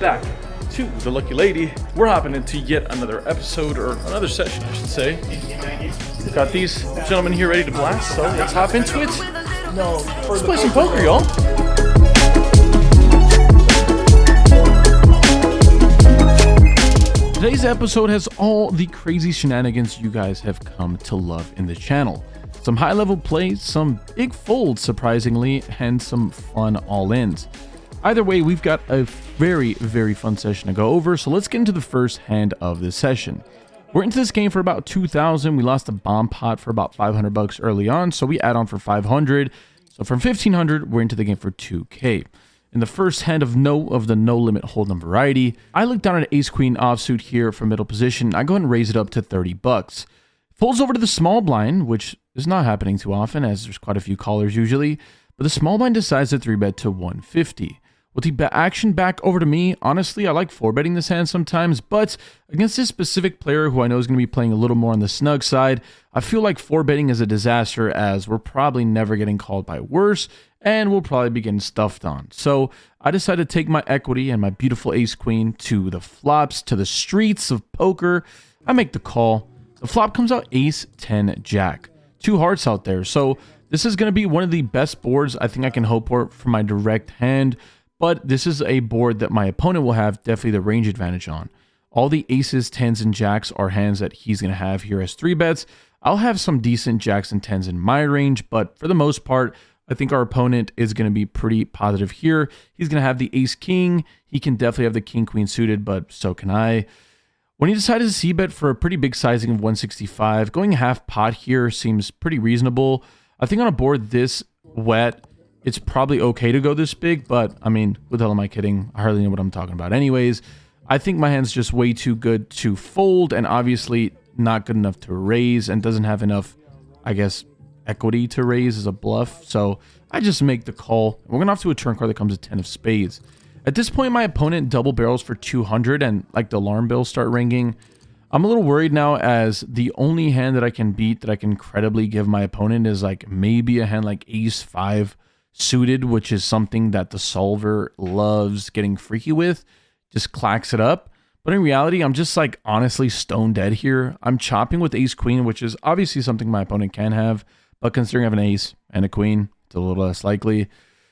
back to the Lucky Lady. We're hopping into yet another episode, or another session, I should say. We've got these gentlemen here ready to blast, so let's hop into it. Let's play some poker, y'all. Today's episode has all the crazy shenanigans you guys have come to love in the channel. Some high-level plays, some big folds, surprisingly, and some fun all-ins. Either way, we've got a very, very fun session to go over, so let's get into the first hand of this session. We're into this game for about 2,000. We lost a bomb pot for about 500 bucks early on, so we add on for 500. So from 1,500, we're into the game for 2K. In the first hand of the no-limit holdem variety, I look down at ace-queen offsuit here for middle position. I go ahead and raise it up to 30 bucks. Folds over to the small blind, which is not happening too often, as there's quite a few callers usually, but the small blind decides to 3-bet to 150. With the action back over to me, honestly, I like 4-betting this hand sometimes, but against this specific player who I know is going to be playing a little more on the snug side, I feel like 4-betting is a disaster, as we're probably never getting called by worse, and we'll probably be getting stuffed on. So I decided to take my equity and my beautiful ace-queen to the flops, to the streets of poker. I make the call. The flop comes out ace-10-jack. 2 hearts out there, so this is going to be one of the best boards I think I can hope for my direct hand. But this is a board that my opponent will have definitely the range advantage on. All the aces, 10s, and jacks are hands that he's going to have here as 3-bets. I'll have some decent jacks and 10s in my range, but for the most part, I think our opponent is going to be pretty positive here. He's going to have the ace-king. He can definitely have the king-queen suited, but so can I. When he decided to c-bet for a pretty big sizing of 165, going half pot here seems pretty reasonable. I think on a board this wet, it's probably okay to go this big, but I mean, what the hell am I kidding? I hardly know what I'm talking about. Anyways, I think my hand's just way too good to fold, and obviously not good enough to raise, and doesn't have enough, I guess, equity to raise as a bluff. So I just make the call. We're gonna off to a turn card that comes with 10 of spades. At this point, my opponent double barrels for 200, and like the alarm bells start ringing. I'm a little worried now, as the only hand that I can beat that I can credibly give my opponent is like maybe a hand like ace-5 suited, which is something that the solver loves getting freaky with, just clacks it up. But in reality, I'm just like honestly stone dead here. I'm chopping with ace-queen, which is obviously something my opponent can have, but considering I have an ace and a queen, it's a little less likely.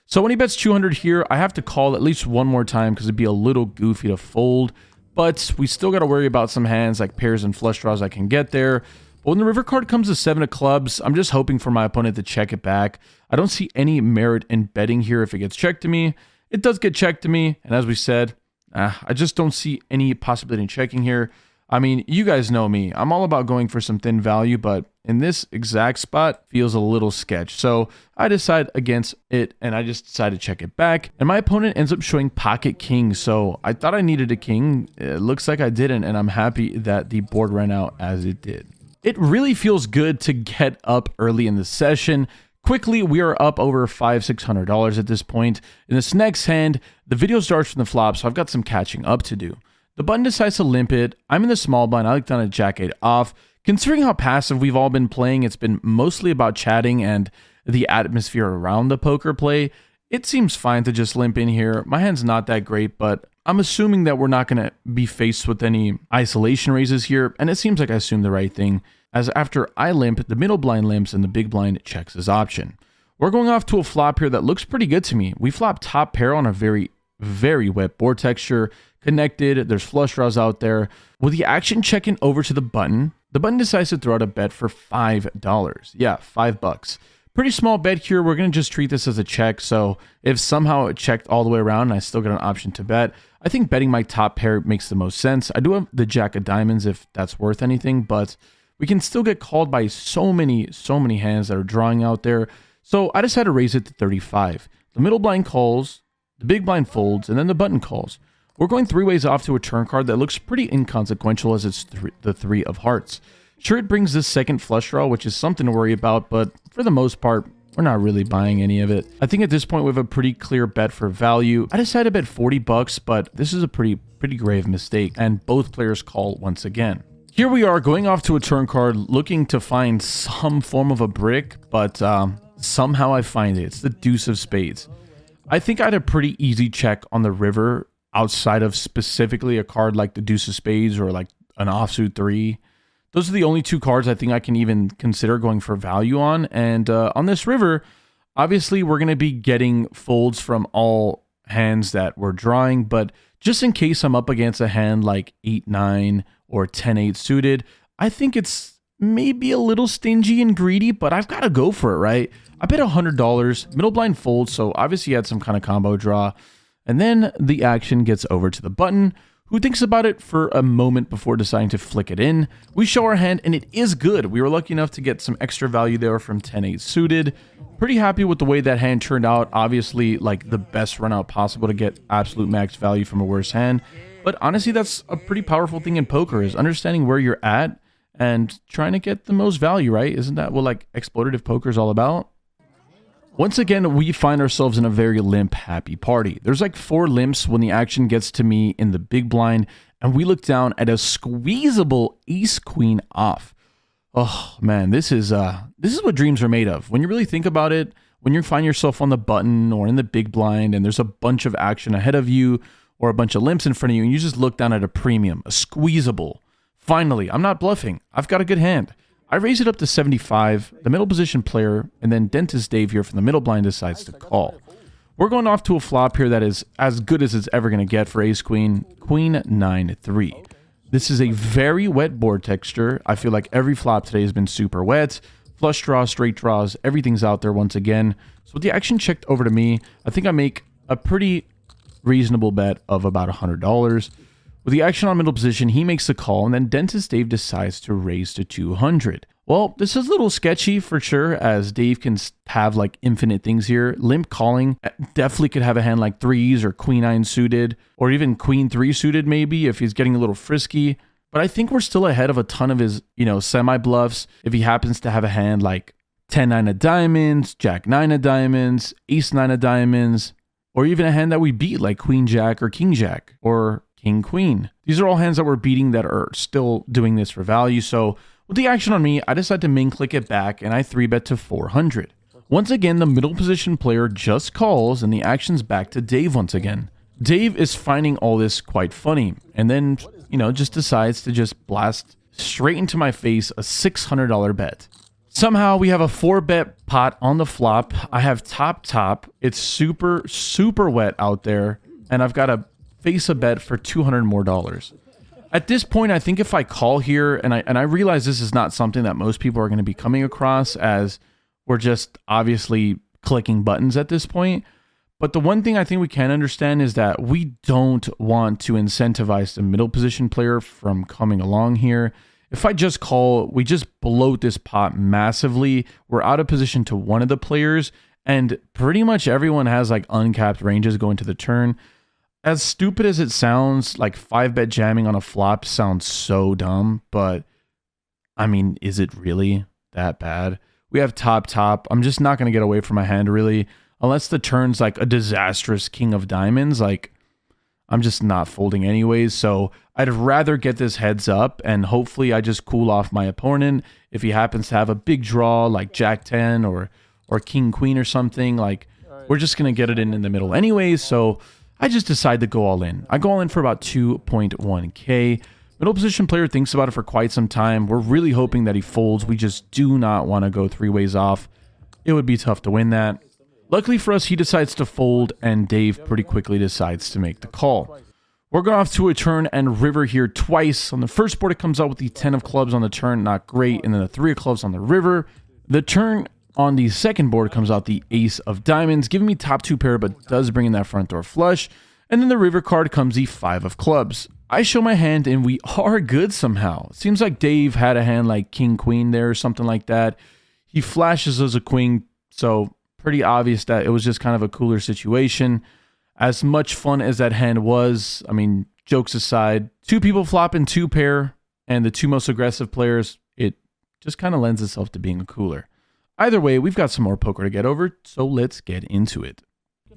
So when he bets 200 here, I have to call at least one more time because it'd be a little goofy to fold. But we still got to worry about some hands like pairs and flush draws I can get there. But when the river card comes to 7 of clubs, I'm just hoping for my opponent to check it back. I don't see any merit in betting here if it gets checked to me. It does get checked to me, and as we said, I just don't see any possibility in checking here. I mean, you guys know me. I'm all about going for some thin value, but in this exact spot, feels a little sketch. So I decide against it, and I just decide to check it back. And my opponent ends up showing pocket king, so I thought I needed a king. It looks like I didn't, and I'm happy that the board ran out as it did. It really feels good to get up early in the session. Quickly, we are up over $500-600 at this point. In this next hand, the video starts from the flop, so I've got some catching up to do. The button decides to limp it. I'm in the small blind. I look down at jack-8 off. Considering how passive we've all been playing, it's been mostly about chatting and the atmosphere around the poker play. It seems fine to just limp in here. My hand's not that great, but I'm assuming that we're not going to be faced with any isolation raises here, and it seems like I assumed the right thing, as after I limp, the middle blind limps and the big blind checks his option. We're going off to a flop here that looks pretty good to me. We flop top pair on a very, very wet board texture, connected, there's flush draws out there. With the action checking over to the button decides to throw out a bet for $5. Yeah, $5. Pretty small bet here. We're going to just treat this as a check. So if somehow it checked all the way around and I still get an option to bet, I think betting my top pair makes the most sense. I do have the jack of diamonds if that's worth anything, but we can still get called by so many hands that are drawing out there. So I decided to raise it to 35. The middle blind calls, the big blind folds, and then the button calls. We're going 3 ways off to a turn card that looks pretty inconsequential, as it's the 3 of hearts. Sure, it brings this second flush draw, which is something to worry about, but for the most part, we're not really buying any of it. I think at this point we have a pretty clear bet for value. I decided to bet 40 bucks, but this is a pretty grave mistake, and both players call once again. Here we are going off to a turn card, looking to find some form of a brick, but somehow I find it. It's the deuce of spades. I think I had a pretty easy check on the river outside of specifically a card like the deuce of spades or like an offsuit 3. Those are the only 2 cards I think I can even consider going for value on. And on this river, obviously we're going to be getting folds from all hands that we're drawing, but just in case I'm up against a hand like 8-9 or 10-8 suited, I think it's maybe a little stingy and greedy, but I've got to go for it, right? I bet $100, middle blind fold, so obviously he had some kind of combo draw. And then the action gets over to the button, who thinks about it for a moment before deciding to flick it in. We show our hand, and it is good. We were lucky enough to get some extra value there from 10-8 suited. Pretty happy with the way that hand turned out. Obviously, like the best run out possible to get absolute max value from a worse hand. But honestly, that's a pretty powerful thing in poker, is understanding where you're at and trying to get the most value, right? Isn't that what like exploitative poker is all about? Once again, we find ourselves in a very limp, happy party. There's like 4 limps when the action gets to me in the big blind, and we look down at a squeezable ace-queen off. Oh man, this is what dreams are made of. When you really think about it, when you find yourself on the button or in the big blind and there's a bunch of action ahead of you or a bunch of limps in front of you, and you just look down at a premium, a squeezable. Finally, I'm not bluffing. I've got a good hand. I raise it up to 75, the middle position player, and then Dentist Dave here from the middle blind decides to call. We're going off to a flop here that is as good as it's ever going to get for ace-queen, queen 9-3. This is a very wet board texture. I feel like every flop today has been super wet. Flush draws, straight draws, everything's out there once again. So with the action checked over to me, I think I make a pretty reasonable bet of about $100. With the action on middle position, he makes the call, and then Dentist Dave decides to raise to 200. Well, this is a little sketchy for sure, as Dave can have like infinite things here. Limp calling definitely could have a hand like 3s or queen 9 suited, or even queen 3 suited maybe if he's getting a little frisky. But I think we're still ahead of a ton of his, semi-bluffs if he happens to have a hand like 10-9 of diamonds, jack-9 of diamonds, ace-9 of diamonds, or even a hand that we beat like queen-jack or king-jack, or king-queen. These are all hands that we're beating that are still doing this for value. So with the action on me, I decide to min click it back and I 3-bet to 400. Once again, the middle position player just calls and the action's back to Dave once again. Dave is finding all this quite funny and then, just decides to just blast straight into my face a $600 bet. Somehow we have a 4-bet pot on the flop. I have top. It's super, super wet out there and I've got a face a bet for $200 more. At this point, I think if I call here, and I realize this is not something that most people are going to be coming across, as we're just obviously clicking buttons at this point. But the one thing I think we can understand is that we don't want to incentivize the middle position player from coming along here. If I just call, we just bloat this pot massively. We're out of position to one of the players, and pretty much everyone has like uncapped ranges going to the turn. As stupid as it sounds, like 5-bet jamming on a flop sounds so dumb, but I mean, is it really that bad? We have top. I'm just not going to get away from my hand really, unless the turn's like a disastrous king of diamonds. Like, I'm just not folding anyways, so I'd rather get this heads up and hopefully I just cool off my opponent. If he happens to have a big draw like jack 10 or king queen or something, like we're just going to get it in the middle anyways, so I just decide to go all in. I go all in for about 2.1k. Middle position player thinks about it for quite some time. We're really hoping that he folds. We just do not want to go 3 ways off. It would be tough to win that. Luckily for us, he decides to fold, and Dave pretty quickly decides to make the call. We're going off to a turn and river here twice. On the first board, it comes out with the 10 of clubs on the turn, not great, and then the 3 of clubs on the river. The turn on the second board comes out the ace of diamonds, giving me top 2 pair, but does bring in that front door flush. And then the river card comes the 5 of clubs. I show my hand and we are good somehow. Seems like Dave had a hand like king queen there or something like that. He flashes as a queen, so pretty obvious that it was just kind of a cooler situation. As much fun as that hand was, I mean, jokes aside, 2 people flopping 2 pair and the 2 most aggressive players, it just kind of lends itself to being a cooler. Either way, we've got some more poker to get over, so let's get into it.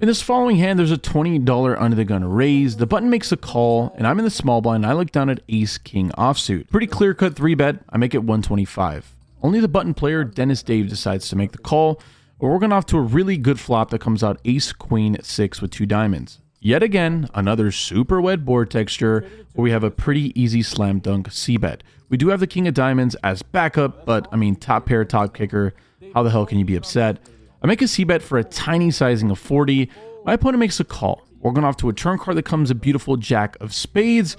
In this following hand, there's a $20 under the gun raise. The button makes a call, and I'm in the small blind, and I look down at ace-king offsuit. Pretty clear-cut 3-bet, I make it 125. Only the button player, Dentist Dave, decides to make the call, but we're going off to a really good flop that comes out ace-queen 6 with 2 diamonds. Yet again, another super wet board texture where we have a pretty easy slam dunk c-bet. We do have the king of diamonds as backup, but I mean, top pair, top kicker, how the hell can you be upset? I make a c-bet for a tiny sizing of 40. My opponent makes a call. We're going off to a turn card that comes a beautiful jack of spades.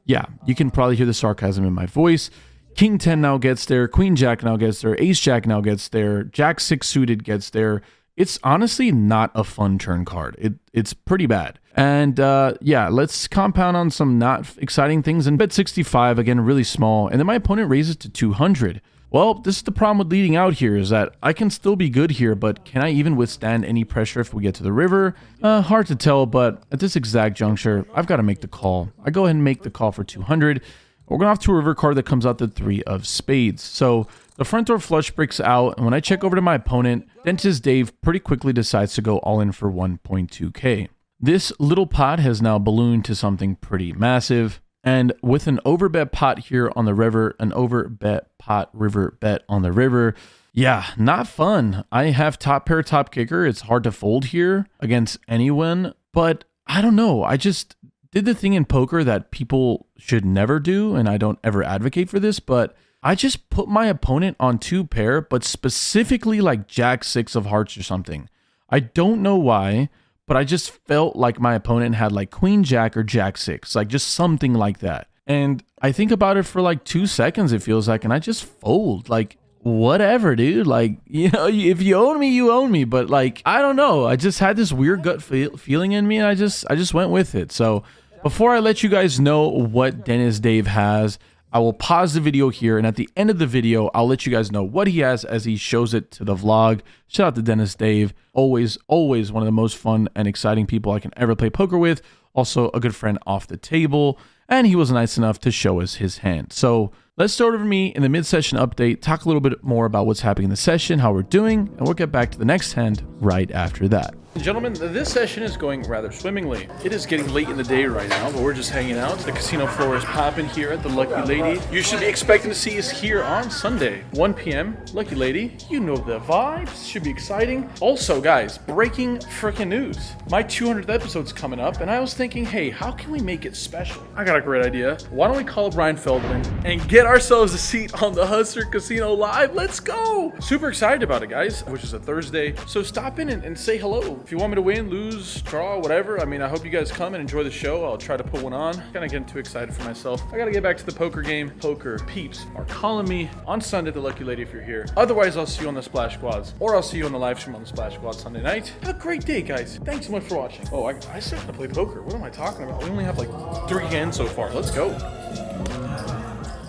Yeah, you can probably hear the sarcasm in my voice. King 10 now gets there, queen jack now gets there, ace jack now gets there, jack 6 suited gets there. It's honestly not a fun turn card. It's pretty bad. And yeah, let's compound on some not exciting things and bet 65, again, really small. And then my opponent raises to 200. Well, this is the problem with leading out here, is that I can still be good here, but can I even withstand any pressure if we get to the river? Hard to tell, but at this exact juncture, I've got to make the call. I go ahead and make the call for 200. We're going off to a river card that comes out the 3 of spades. So the front door flush breaks out, and when I check over to my opponent, Dentist Dave pretty quickly decides to go all in for 1.2k. This little pot has now ballooned to something pretty massive. And with an overbet pot here on the river, an overbet pot river bet on the river, yeah, not fun. I have top pair, top kicker. It's hard to fold here against anyone, but I don't know. I just did the thing in poker that people should never do, and I don't ever advocate for this, but I just put my opponent on 2 pair, but specifically like jack 6 of hearts or something. I don't know why, but I just felt like my opponent had like queen jack or jack 6, like just something like that. And I think about it for like 2 seconds, it feels like, and I just fold. Like, whatever, dude. Like, you know, if you own me, you own me. But like, I don't know. I just had this weird gut feeling in me, and I just went with it. So before I let you guys know what Dennis Dave has, I will pause the video here, and at the end of the video, I'll let you guys know what he has as he shows it to the vlog. Shout out to Dennis Dave. Always one of the most fun and exciting people I can ever play poker with. Also a good friend off the table, and he was nice enough to show us his hand. So let's start over me in the mid-session update, talk a little bit more about what's happening in the session, how we're doing, and we'll get back to the next hand right after that. Gentlemen, this session is going rather swimmingly. It is getting late in the day right now, but we're just hanging out. The casino floor is popping here at the Lucky Lady. You should be expecting to see us here on Sunday, 1 p.m. Lucky Lady, you know the vibes. Should be exciting. Also, guys, breaking freaking news. My 200th episode's coming up, and I was thinking, hey, how can we make it special? I got a great idea. Why don't we call up Ryan Feldman and get ourselves a seat on the Hustler Casino Live? Let's go! Super excited about it, guys, which is a Thursday. So stop in and say hello. If you want me to win, lose, draw, whatever, I mean, I hope you guys come and enjoy the show. I'll try to put one on. Kind of getting too excited for myself. I got to get back to the poker game. Poker peeps are calling me on Sunday at the Lucky Lady if you're here. Otherwise, I'll see you on the Splash Squads, or I'll see you on the live stream on the Splash Squad Sunday night. Have a great day, guys. Thanks so much for watching. Oh, I still have to play poker. What am I talking about? We only have like 3 hands so far. Let's go.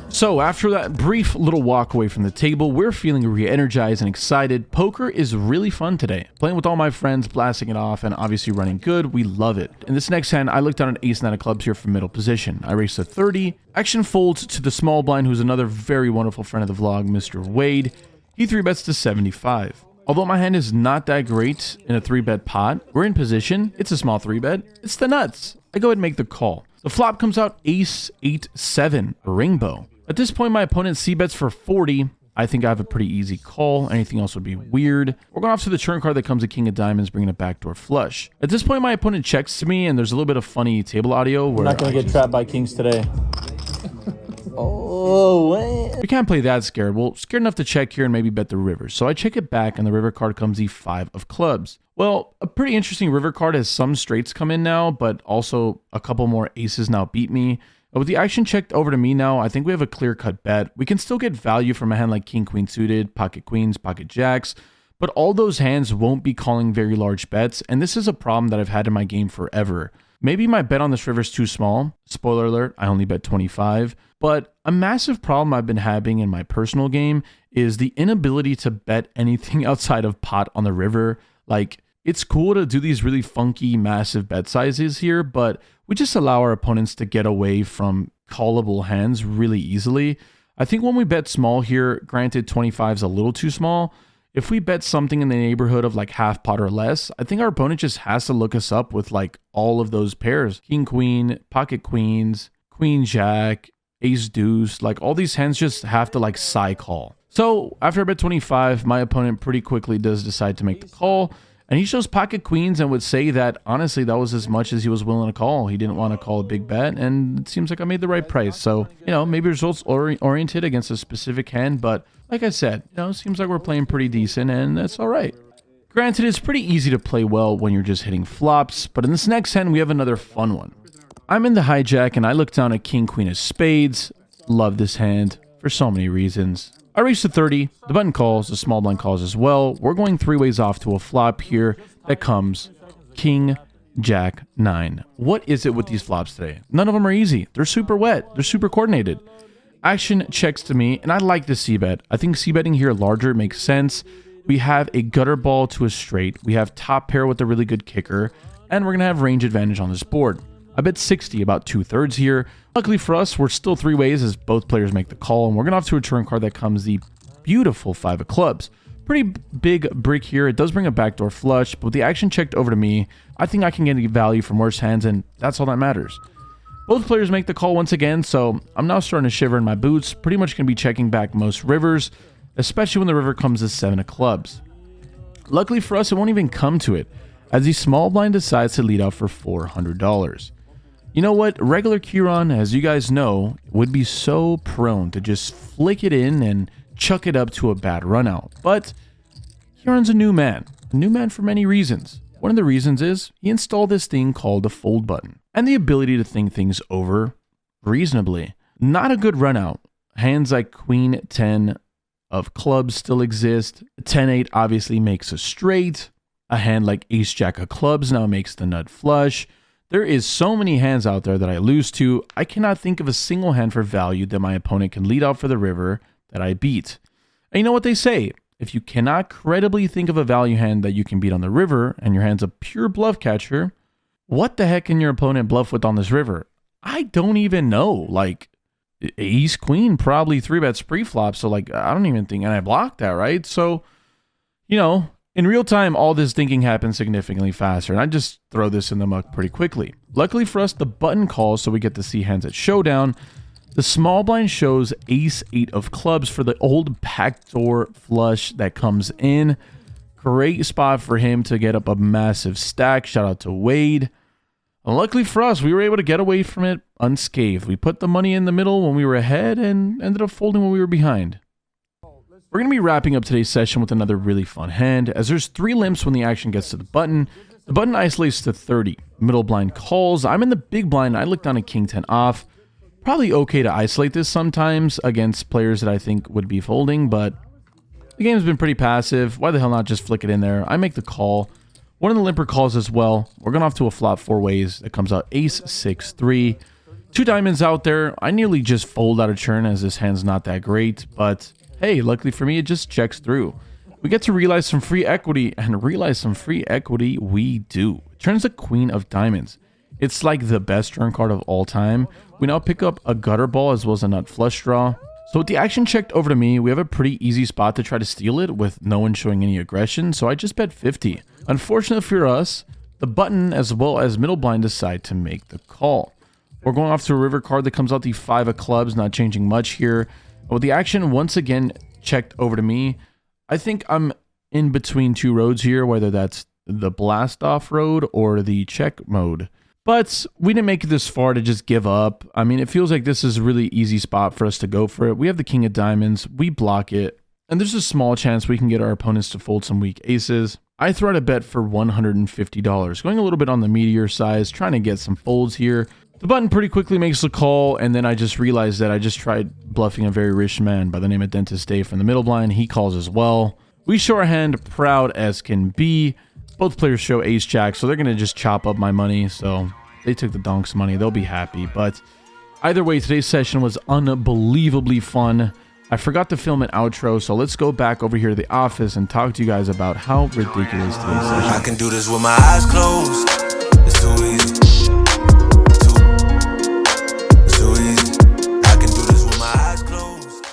So after that brief little walk away from the table, we're feeling re-energized and excited. Poker is really fun today. Playing with all my friends, blasting it off, and obviously running good. We love it. In this next hand, I looked down an ace 9 of clubs here for middle position. I raised to 30. Action folds to the small blind, who's another very wonderful friend of the vlog, Mr. Wade. He 3-bets to 75. Although my hand is not that great in a 3-bet pot, we're in position. It's a small 3-bet. It's the nuts. I go ahead and make the call. The flop comes out ace 8-7, a rainbow. At this point, my opponent c-bets for 40. I think I have a pretty easy call. Anything else would be weird. We're going off to the turn card that comes a king of diamonds, bringing a backdoor flush. At this point, my opponent checks to me, and there's a little bit of funny table audio. We're not going to get trapped by kings today. Oh, man. We can't play that scared. Well, scared enough to check here and maybe bet the river. So I check it back, and the river card comes e5 of clubs. Well, a pretty interesting river card has some straights come in now, but also a couple more aces now beat me. With the action checked over to me now, I think we have a clear-cut bet. We can still get value from a hand like king-queen suited, pocket queens, pocket jacks, but all those hands won't be calling very large bets, and this is a problem that I've had in my game forever. Maybe my bet on this river is too small. Spoiler alert, I only bet 25. But a massive problem I've been having in my personal game is the inability to bet anything outside of pot on the river. Like, it's cool to do these really funky, massive bet sizes here, but we just allow our opponents to get away from callable hands really easily. I think when we bet small here, granted 25 is a little too small, if we bet something in the neighborhood of like half pot or less, I think our opponent just has to look us up with like all of those pairs. King, queen, pocket queens, queen, jack, ace, deuce, like all these hands just have to like side call. So after I bet 25, my opponent pretty quickly does decide to make the call. And he shows pocket queens and would say that, honestly, that was as much as he was willing to call. He didn't want to call a big bet, and it seems like I made the right price. So, you know, maybe results oriented against a specific hand, but like I said, you know, it seems like we're playing pretty decent, and that's all right. Granted, it's pretty easy to play well when you're just hitting flops, but in this next hand, we have another fun one. I'm in the hijack, and I look down at king, queen of spades. Love this hand for so many reasons. I raise to 30, the button calls, the small blind calls as well. We're going three ways off to a flop here that comes king, jack, 9. What is it with these flops today? None of them are easy. They're super wet. They're super coordinated. Action checks to me, and I like the c-bet. I think c-betting here larger makes sense. We have a gutter ball to a straight. We have top pair with a really good kicker, and we're going to have range advantage on this board. I bet 60, about 2/3 here. Luckily for us, we're still three ways as both players make the call, and we're going off to a turn card that comes the beautiful 5 of clubs. Pretty big brick here. It does bring a backdoor flush, but with the action checked over to me, I think I can get value from worse hands, and that's all that matters. Both players make the call once again, so I'm now starting to shiver in my boots. Pretty much going to be checking back most rivers, especially when the river comes as 7 of clubs. Luckily for us, it won't even come to it, as the small blind decides to lead out for $400. You know what? Regular Kieran, as you guys know, would be so prone to just flick it in and chuck it up to a bad run out. But Kieran's a new man for many reasons. One of the reasons is he installed this thing called the fold button and the ability to think things over reasonably. Not a good run out. Hands like queen 10 of clubs still exist. 10-8 obviously makes a straight. A hand like ace jack of clubs now makes the nut flush. There is so many hands out there that I lose to. I cannot think of a single hand for value that my opponent can lead out for the river that I beat. And you know what they say? If you cannot credibly think of a value hand that you can beat on the river and your hand's a pure bluff catcher, what the heck can your opponent bluff with on this river? I don't even know. Like, ace queen probably 3-bets pre-flop, so like I don't even think, and I blocked that, right? So, you know, in real time, all this thinking happens significantly faster, and I just throw this in the muck pretty quickly. Luckily for us, the button calls, so we get to see hands at showdown. The small blind shows ace 8 of clubs for the old backdoor flush that comes in. Great spot for him to get up a massive stack. Shout out to Wade. And luckily for us, we were able to get away from it unscathed. We put the money in the middle when we were ahead and ended up folding when we were behind. We're going to be wrapping up today's session with another really fun hand, as there's 3 limps when the action gets to the button. The button isolates to 30. Middle blind calls. I'm in the big blind. I look down at king 10 off. Probably okay to isolate this sometimes against players that I think would be folding, but the game's been pretty passive. Why the hell not just flick it in there? I make the call. One of the limper calls as well. We're going off to a flop 4 ways. That comes out ace 6 3. 2 diamonds out there. I nearly just fold out of churn as this hand's not that great, but hey, luckily for me, it just checks through. We get to realize some free equity, and realize some free equity we do. It turns the queen of diamonds. It's like the best turn card of all time. We now pick up a gutter ball as well as a nut flush draw. So with the action checked over to me, we have a pretty easy spot to try to steal it with no one showing any aggression, so I just bet 50. Unfortunately for us, the button as well as middle blind decide to make the call. We're going off to a river card that comes out the 5 of clubs, not changing much here. With the action once again checked over to me, I think I'm in between 2 roads here, whether that's the blast off road or the check mode. But we didn't make it this far to just give up. I mean, it feels like this is a really easy spot for us to go for it. We have the king of diamonds, we block it, and there's a small chance we can get our opponents to fold some weak aces. I throw out a bet for $150, going a little bit on the meteor size, trying to get some folds here. The button pretty quickly makes the call, and then I just realized that I just tried bluffing a very rich man by the name of Dentist Dave from the middle blind. He calls as well. We show our hand proud as can be. Both players show ace jack, so they're going to just chop up my money. So they took the donks money. They'll be happy. But either way, today's session was unbelievably fun. I forgot to film an outro, so let's go back over here to the office and talk to you guys about how ridiculous today's session is. I can do this with my eyes closed. It's too easy. Too easy. I can do this with my eyes closed.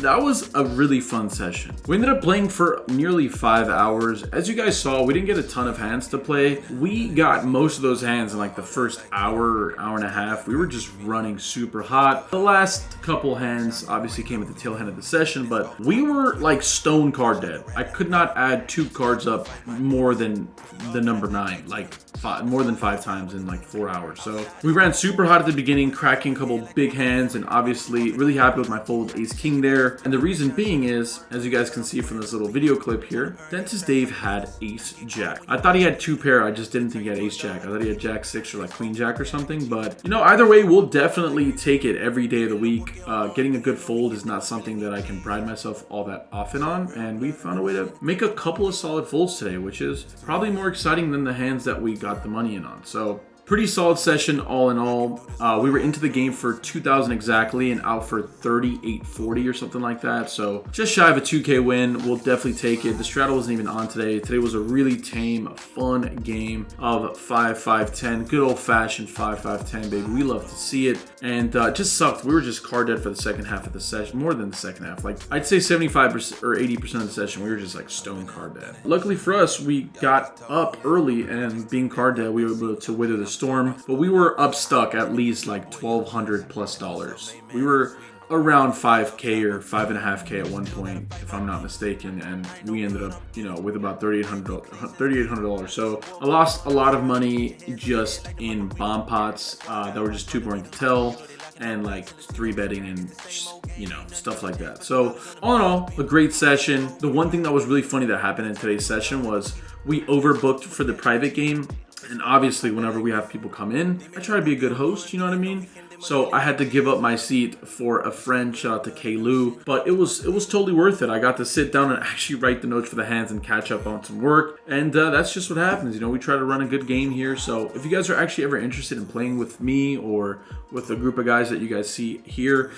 that was a really fun session. We ended up playing for nearly 5 hours. As you guys saw, we didn't get a ton of hands to play. We got most of those hands in like the first hour or hour and a half. We were just running super hot. The last couple hands obviously came at the tail end of the session, but we were like stone card dead. I could not add 2 cards up more than the number 9, like more than 5 times in like 4 hours. So we ran super hot at the beginning, cracking a couple big hands, and obviously really happy with my fold ace king there. And the reason being is, as you guys can see from this little video clip here, Dentist Dave had ace jack. I thought he had 2 pair, I just didn't think he had ace jack. I thought he had jack 6 or like queen jack or something, but you know, either way, we'll definitely take it every day of the week. Getting a good fold is not something that I can pride myself all that often on, and we found a way to make a couple of solid folds today, which is probably more exciting than the hands that we got the money in on. So pretty solid session all in all. We were into the game for 2,000 exactly and out for 38.40 or something like that. So just shy of a 2K win. We'll definitely take it. The straddle wasn't even on today. Today was a really tame, fun game of 5-5-10. Good old fashioned 5-5-10, baby. We love to see it. And just sucked. We were just card dead for the second half of the session. More than the second half. Like I'd say 75% or 80% of the session, we were just like stone card dead. Luckily for us, we got up early, and being card dead, we were able to wither the storm, but we were up stuck at least like $1,200+. We were around 5K or 5.5K at one point, if I'm not mistaken, and we ended up, you know, with about $3,800. So I lost a lot of money just in bomb pots that were just too boring to tell, and like 3-betting and you know, stuff like that. So all in all, a great session. The one thing that was really funny that happened in today's session was we overbooked for the private game. And obviously, whenever we have people come in, I try to be a good host, you know what I mean? So I had to give up my seat for a friend, shout out to K-Lou, but it was totally worth it. I got to sit down and actually write the notes for the hands and catch up on some work, and that's just what happens. You know, we try to run a good game here. So if you guys are actually ever interested in playing with me or with a group of guys that you guys see here,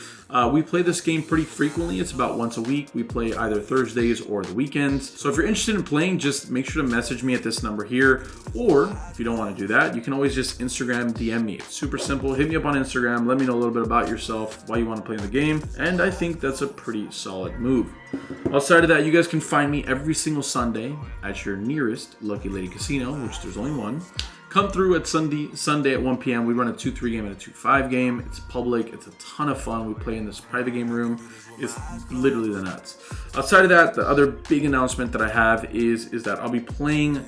we play this game pretty frequently. It's about once a week. We play either Thursdays or the weekends. So if you're interested in playing, just make sure to message me at this number here, or if you don't want to do that, you can always just Instagram DM me. It's super simple. Hit me up on Instagram. Let me know a little bit about yourself, why you want to play in the game, and I think that's a pretty solid move. Outside of that, you guys can find me every single Sunday at your nearest Lucky Lady Casino, which there's only one. Come through at Sunday at 1 p.m. We run a 2-3 game and a 2-5 game. It's public. It's a ton of fun. We play in this private game room. It's literally the nuts. Outside of that, the other big announcement that I have is that I'll be playing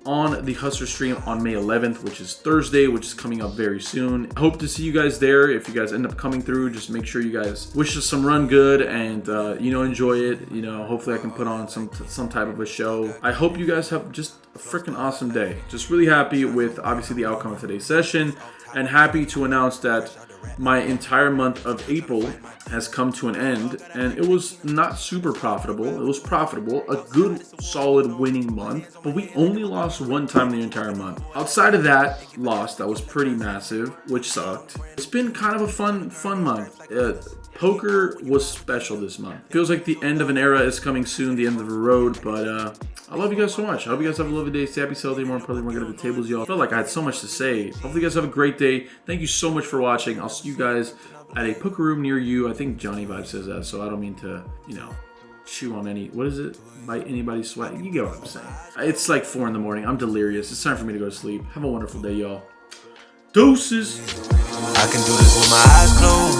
on the Hustler stream on May 11th, which is Thursday, which is coming up very soon. I hope to see you guys there. If you guys end up coming through, just make sure you guys wish us some run good and you know, enjoy it. You know, hopefully I can put on some type of a show. I hope you guys have just a freaking awesome day. Just really happy with obviously the outcome of today's session, and happy to announce that my entire month of April has come to an end, and it was not super profitable. It was profitable, a good solid winning month, but we only lost one time the entire month. Outside of that loss, that was pretty massive, which sucked. It's been kind of a fun month. Poker was special this month. Feels like the end of an era is coming soon, the end of a road, but I love you guys so much. I hope you guys have a lovely day. Stay happy, sell day. More importantly, we're going to the tables, y'all. I felt like I had so much to say. Hopefully you guys have a great day. Thank you so much for watching. I'll see you guys at a poker room near you. I think johnnievibes says that, so I don't mean to, you know, chew on any, what is it? Bite anybody's sweat. You get what I'm saying. It's like 4 in the morning. I'm delirious. It's time for me to go to sleep. Have a wonderful day, y'all. Deuces. I can do this with my eyes closed.